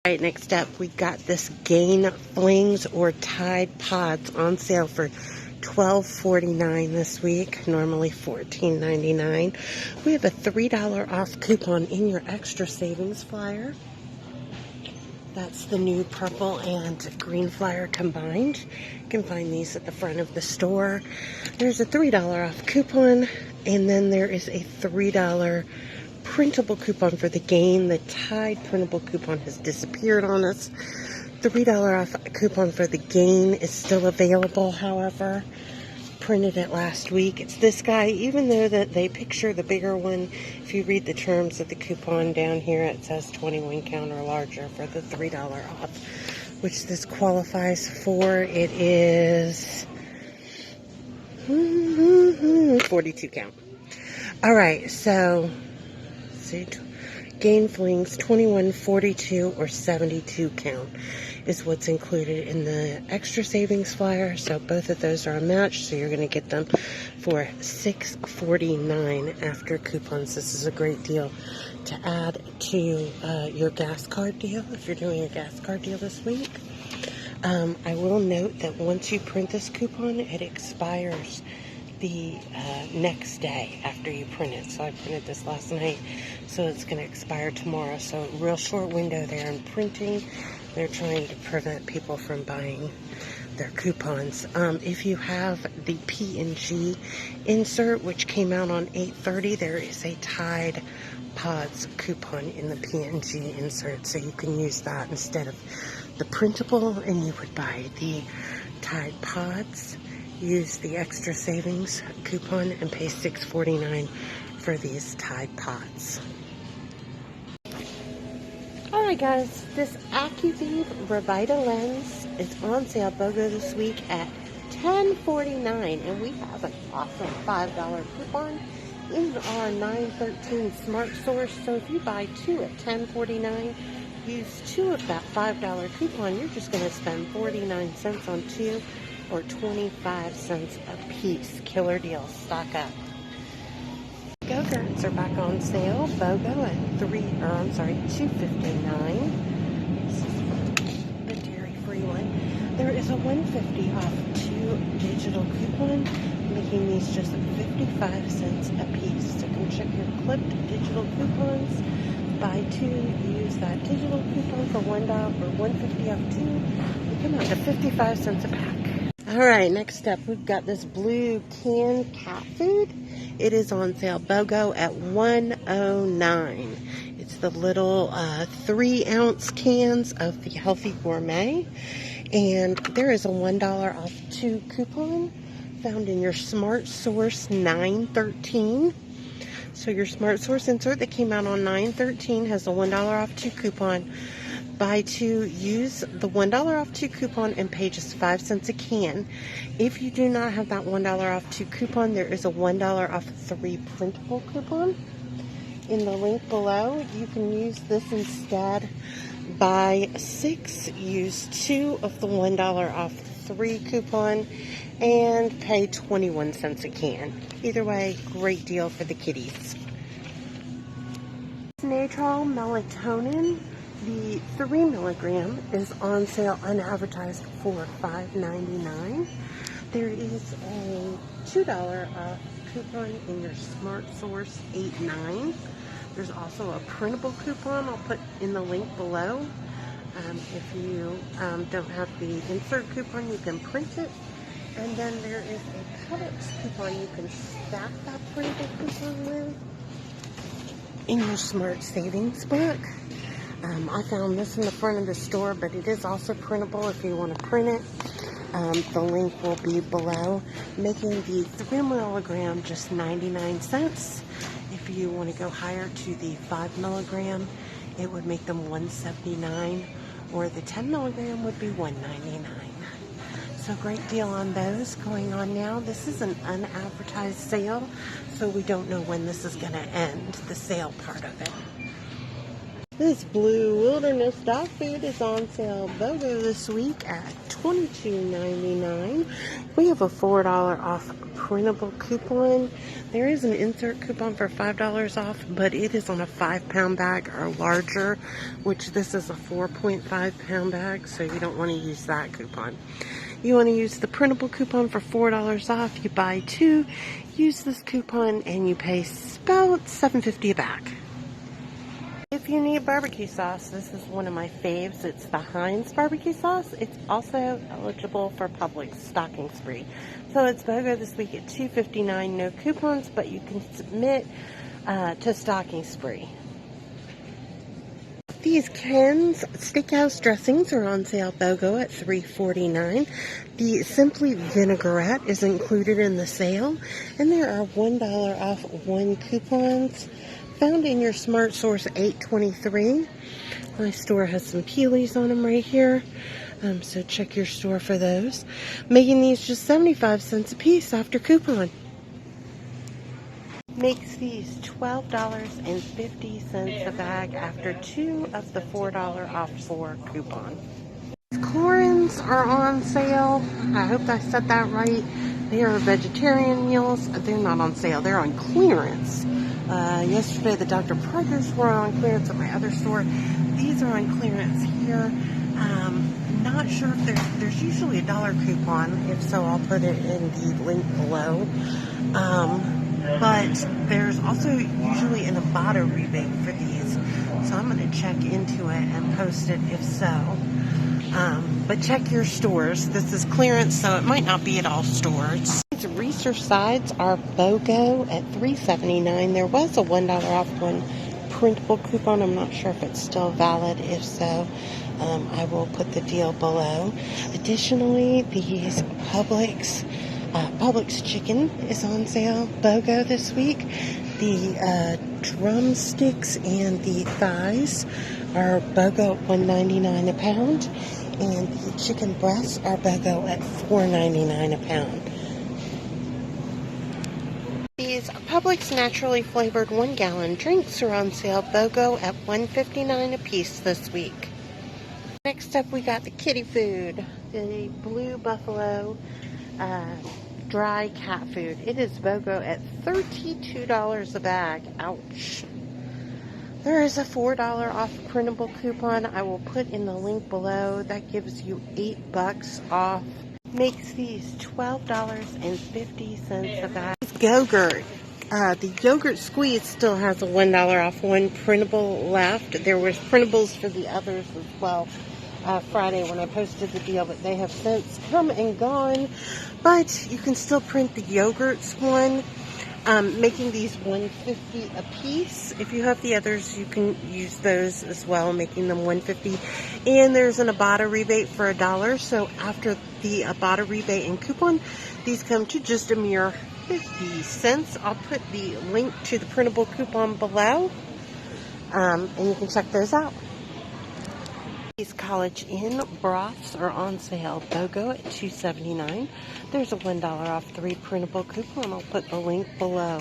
Alright, next up we got this Gain Flings or Tide Pods on sale for $12.49 this week, normally $14.99. We have a $3 off coupon in your extra savings flyer. That's the new purple and green flyer combined. You can find these at the front of the store. There's a $3 off coupon, and then there is a $3 printable coupon for the Gain. The Tide printable coupon has disappeared on us. The $3 off coupon for the Gain is still available, however. Printed it last week. It's this guy, even though that they picture the bigger one. If you read the terms of the coupon down here, it says 21 count or larger for the $3 off, which this qualifies for. It is 42 count. All right, so see, Gain Flings 21, 42, or 72 count is what's included in the extra savings flyer. So both of those are a match, so you're going to get them for $6.49 after coupons. This is a great deal to add to your gas card deal if you're doing a gas card deal this week. I will note that once you print this coupon, it expires the next day after you print it. So I printed this last night, so it's going to expire tomorrow. So real short window there in printing. They're trying to prevent people from buying their coupons. If you have the P&G insert, which came out on 8/30, there is a Tide Pods coupon in the P&G insert, so you can use that instead of the printable, and you would buy the Tide Pods, use the extra savings coupon, and pay $6.49 for these Tide Pods. Alright guys, this AccuVive Revita lens is on sale BOGO this week at $10.49, and we have an awesome $5 coupon in our 913 Smart Source. So if you buy two at $10.49, use two of that $5 coupon, you're just going to spend 49 cents on two, or 25 cents a piece. Killer deal. Stock up. Go-Gurts are back on sale. BOGO at $2.59. This is the dairy-free one. There is a $1.50 off two digital coupon, making these just 55 cents a piece. So you can check your clipped digital coupons. Buy two, use that digital coupon for $1 or $1.50 off two. You come out to 55 cents a pack. Alright, next up we've got this blue canned cat food. It is on sale BOGO at $1.09. It's the little 3-ounce cans of the Healthy Gourmet. And there is a $1 off two coupon found in your Smart Source 913. So your Smart Source insert that came out on 913 has a $1 off two coupon. Buy two, use the $1 off two coupon, and pay just 5 cents a can. If you do not have that $1 off two coupon, there is a $1 off three printable coupon in the link below. You can use this instead. Buy six, use two of the $1 off three coupon, and pay 21 cents a can. Either way, great deal for the kitties. Natral melatonin. The 3 milligram is on sale unadvertised for $5.99. There is a $2 off coupon in your Smart Source 89. There's also a printable coupon I'll put in the link below. If you don't have the insert coupon, you can print it. And then there is a Publix coupon you can stack that printable coupon with in your Smart Savings book. I found this in the front of the store, but it is also printable if you want to print it. The link will be below, making the 3 milligram just 99 cents. If you want to go higher to the 5 milligram, it would make them $1.79, or the 10 milligram would be $1.99. So great deal on those going on now. This is an unadvertised sale, so we don't know when this is going to end, the sale part of it. This Blue Wilderness dog food is on sale BOGO this week at $22.99. We have a $4 off printable coupon. There is an insert coupon for $5 off, but it is on a 5-pound bag or larger, which this is a 4.5-pound bag, so you don't want to use that coupon. You want to use the printable coupon for $4 off. You buy 2, use this coupon, and you pay about $7.50 a bag. If you need barbecue sauce, this is one of my faves. It's the Heinz barbecue sauce. It's also eligible for Publix stocking spree. So it's BOGO this week at $2.59. No coupons, but you can submit to stocking spree. These Ken's Steakhouse dressings are on sale BOGO at $3.49. The Simply Vinaigrette is included in the sale, and there are $1 off 1 coupons found in your Smart Source 823. My store has some Peelies on them right here, so check your store for those. Making these just 75 cents a piece after coupon. Makes these $12.50 a bag after 2 of the $4 off 4 coupon. Corns are on sale. I hope I said that right. They are vegetarian meals. They're not on sale. They're on clearance. Yesterday the Dr. Parker's were on clearance at my other store. These are on clearance here. Not sure if there's usually a $1 coupon. If so, I'll put it in the link below. But there's also usually an Ibotta rebate for these. So I'm going to check into it and post it if so. But check your stores. This is clearance, so it might not be at all stores. These Reese's sides are BOGO at $3.79. There was a $1 off 1 printable coupon. I'm not sure if it's still valid. If so, I will put the deal below. Additionally, these Publix chicken is on sale BOGO this week. The drumsticks and the thighs are BOGO at $1.99 a pound, and the chicken breasts are BOGO at $4.99 a pound. These Publix naturally flavored 1-gallon drinks are on sale BOGO at $1.59 a piece this week. Next up, we got the kitty food, the Blue Buffalo dry cat food. It is BOGO at $32 a bag. Ouch. There is a $4 off printable coupon. I will put in the link below. That gives you $8 off. Makes these $12.50 a bag. Go-Gurt. The yogurt squeeze still has a $1 off 1 printable left. There was printables for the others as well Friday when I posted the deal, but they have since come and gone. But you can still print the yogurts one, making these $1.50 a piece. If you have the others, you can use those as well, making them $1.50. And there's an Ibotta rebate for $1. So after the Ibotta rebate and coupon, these come to just a mere 50 cents. I'll put the link to the printable coupon below, and you can check those out. These College Inn broths are on sale BOGO at $2.79. There's a $1 off 3 printable coupon. I'll put the link below.